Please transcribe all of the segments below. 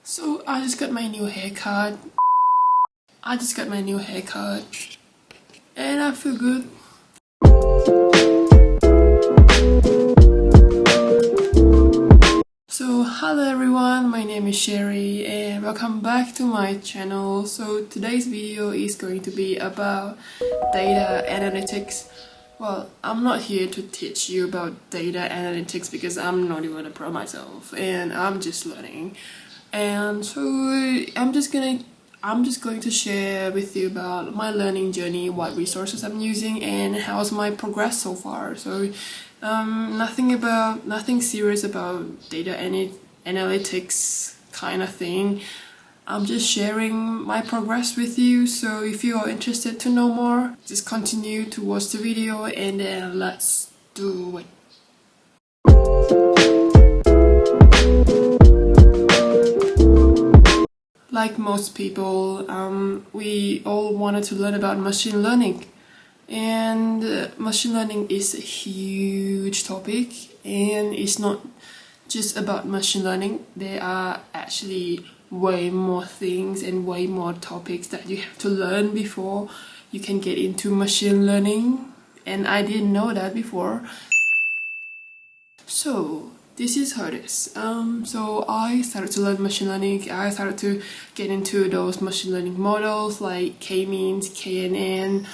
So I just got my new haircut. And I feel good. So hello everyone, my name is Sherry and welcome back to my channel. So today's video is going to be about data analytics. Well, I'm not here to teach you about data analytics because I'm not even a pro myself and I'm just learning. And so I'm just going to share with you about my learning journey, what resources I'm using, and how's my progress so far. So nothing serious about data analytics kind of thing. I'm just sharing my progress with you. So if you are interested to know more, just continue to watch the video and then let's do it. Like most people, we all wanted to learn about machine learning. And machine learning is a huge topic, and it's not just about machine learning. There are actually way more things and way more topics that you have to learn before you can get into machine learning. And I didn't know that before. So this is how it is. So I started to learn machine learning. I started to get into those machine learning models like k-means, KNN,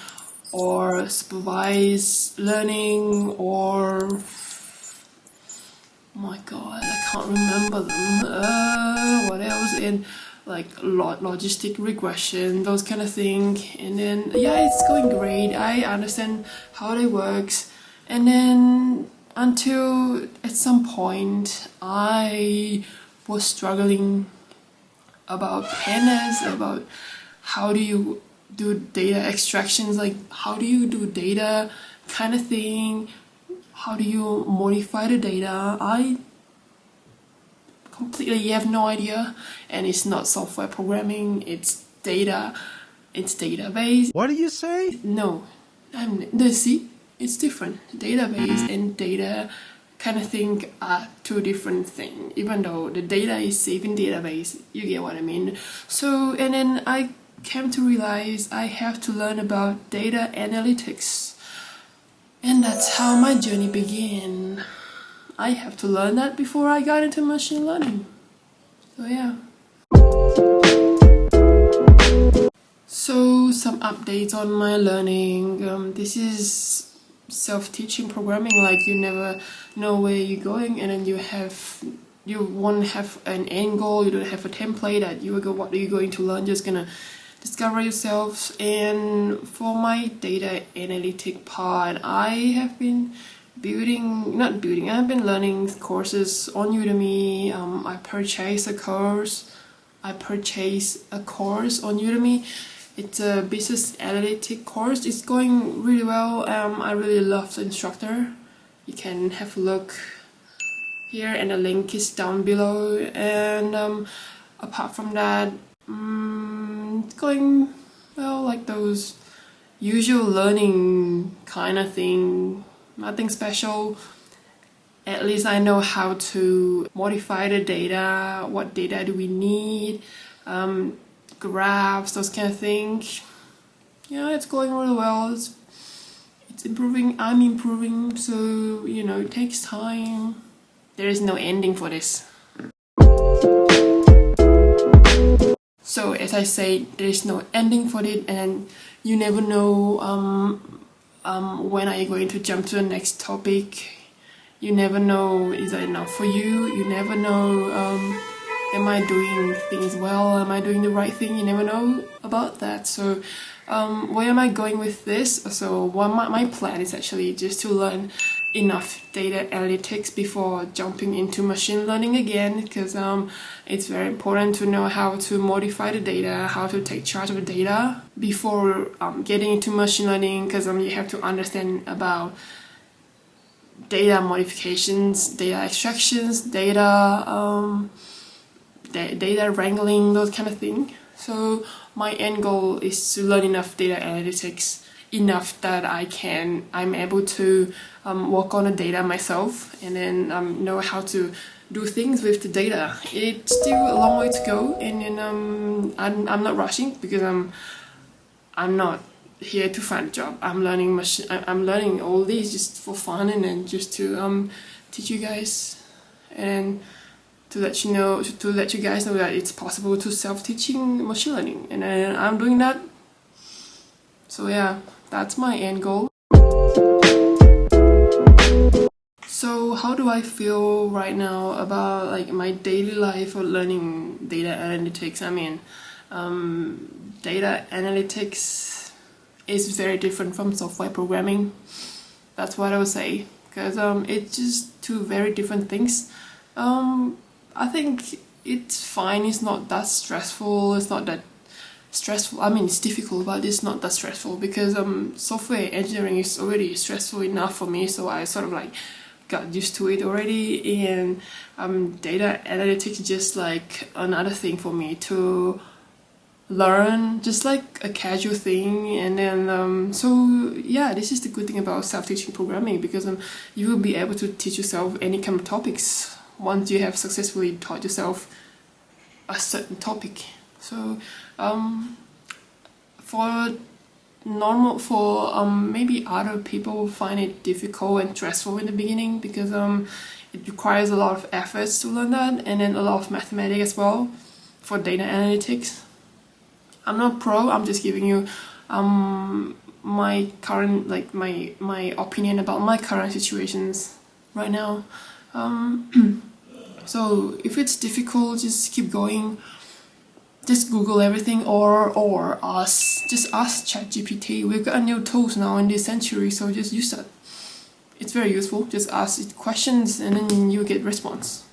or supervised learning, or oh my god, I can't remember them. What else? And like logistic regression, those kind of thing. And then yeah, it's going great. I understand how it works. And then until at some point I was struggling about Pandas, about how do you do data extractions, like how do you do data kind of thing, how do you modify the data. I completely have no idea, and it's not software programming, it's data, it's database. What do you say? No, see, it's different. Database and data kind of thing are two different things, even though the data is saved in database. You get what I mean? So, and then I came to realize I have to learn about data analytics, and that's how my journey began. I have to learn that before I got into machine learning. So yeah. So some updates on my learning. This is self-teaching programming. Like, you never know where you're going, and then you won't have an end goal. You don't have a template that what are you going to learn. Just gonna discover yourself. And for my data analytic part, I have been I've been learning courses on Udemy. I purchased a course on Udemy. It's a business analytic course. It's going really well. I really love the instructor. You can have a look here, and the link is down below. And apart from that, it's going well, like those usual learning kind of thing. Nothing special. At least I know how to modify the data. What data do we need? Graphs, those kind of things. Yeah, it's going really well. It's improving. I'm improving. So, you know, it takes time. There is no ending for this. So as I say, there is no ending for it, and you never know when are you going to jump to the next topic. You never know, is that enough for you? You never know, am I doing things well? Am I doing the right thing? You never know about that. So where am I going with this? So my plan is actually just to learn enough data analytics before jumping into machine learning again, because it's very important to know how to modify the data, how to take charge of the data before getting into machine learning, because you have to understand about data modifications, data extractions, data wrangling, those kind of thing. So my end goal is to learn enough data analytics, enough that I'm able to work on the data myself, and then know how to do things with the data. It's still a long way to go, and then I'm not rushing because I'm not here to find a job. I'm learning I'm learning all these just for fun, and then just to teach you guys, and to let you guys know that it's possible to self-teaching machine learning, and I'm doing that. So yeah, that's my end goal. So how do I feel right now about like my daily life of learning data analytics? I mean, data analytics is very different from software programming. That's what I would say, because it's just two very different things. I think it's fine. It's not that stressful. It's not that stressful. I mean, it's difficult, but it's not that stressful because software engineering is already stressful enough for me. So I sort of like got used to it already, and data analytics is just like another thing for me to learn, just like a casual thing. And then so yeah, this is the good thing about self-teaching programming, because you will be able to teach yourself any kind of topics once you have successfully taught yourself a certain topic. So maybe other people find it difficult and stressful in the beginning, because it requires a lot of efforts to learn that, and then a lot of mathematics as well for data analytics. I'm not pro, I'm just giving you my current, like my opinion about my current situations right now. So if it's difficult, just keep going. Just Google everything, or just ask ChatGPT. We've got new tools now in this century, so just use that. It's very useful. Just ask it questions and then you get response.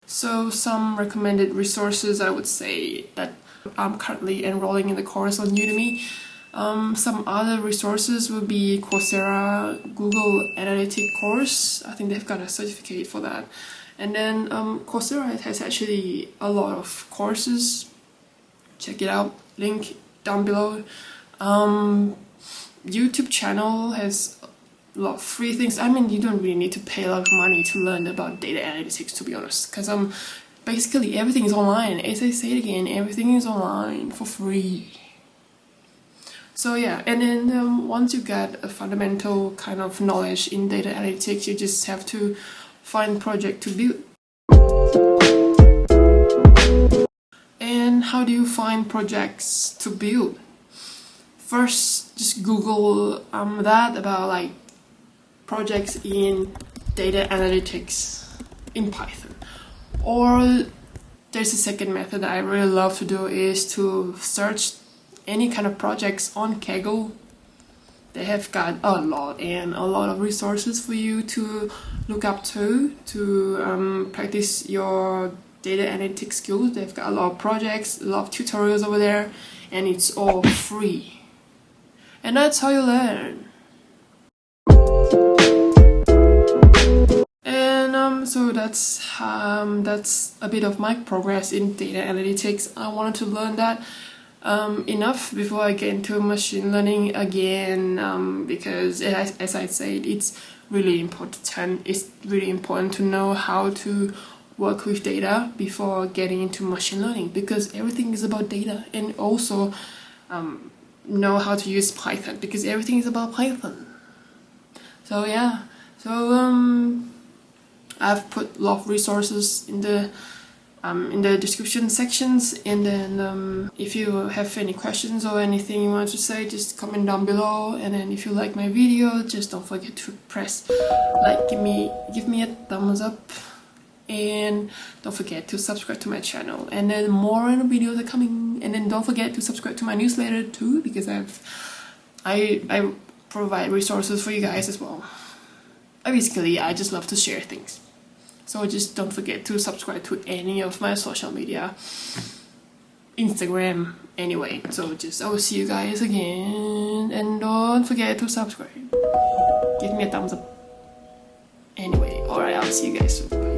So some recommended resources, I would say that I'm currently enrolling in the course on Udemy. Some other resources would be Coursera, Google Analytics course. I think they've got a certificate for that. And then Coursera has actually a lot of courses. Check it out, link down below. YouTube channel has a lot of free things. I mean, you don't really need to pay a lot of money to learn about data analytics, to be honest, because basically everything is online. As I say it again, everything is online for free. So yeah, and then once you get a fundamental kind of knowledge in data analytics, you just have to find project to build. And how do you find projects to build? First, just Google that about like projects in data analytics in Python. Or there's a second method that I really love to do, is to search any kind of projects on Kaggle. They have got a lot of resources for you to look up to practice your data analytics skills. They've got a lot of projects, a lot of tutorials over there, and it's all free. And that's how you learn. And so that's a bit of my progress in data analytics. I wanted to learn that enough before I get into machine learning again, because as I said, it's really important. It's really important to know how to work with data before getting into machine learning, because everything is about data, and also know how to use Python, because everything is about Python. So yeah, so I've put a lot of resources in the description sections, and then if you have any questions or anything you want to say, just comment down below. And then if you like my video, just don't forget to press like, give me a thumbs up, and don't forget to subscribe to my channel. And then more videos are coming, and then don't forget to subscribe to my newsletter too, because I provide resources for you guys as well. Basically, I just love to share things. So just don't forget to subscribe to any of my social media, Instagram, anyway. So I will see you guys again, and don't forget to subscribe. Give me a thumbs up. Anyway, alright, I'll see you guys soon.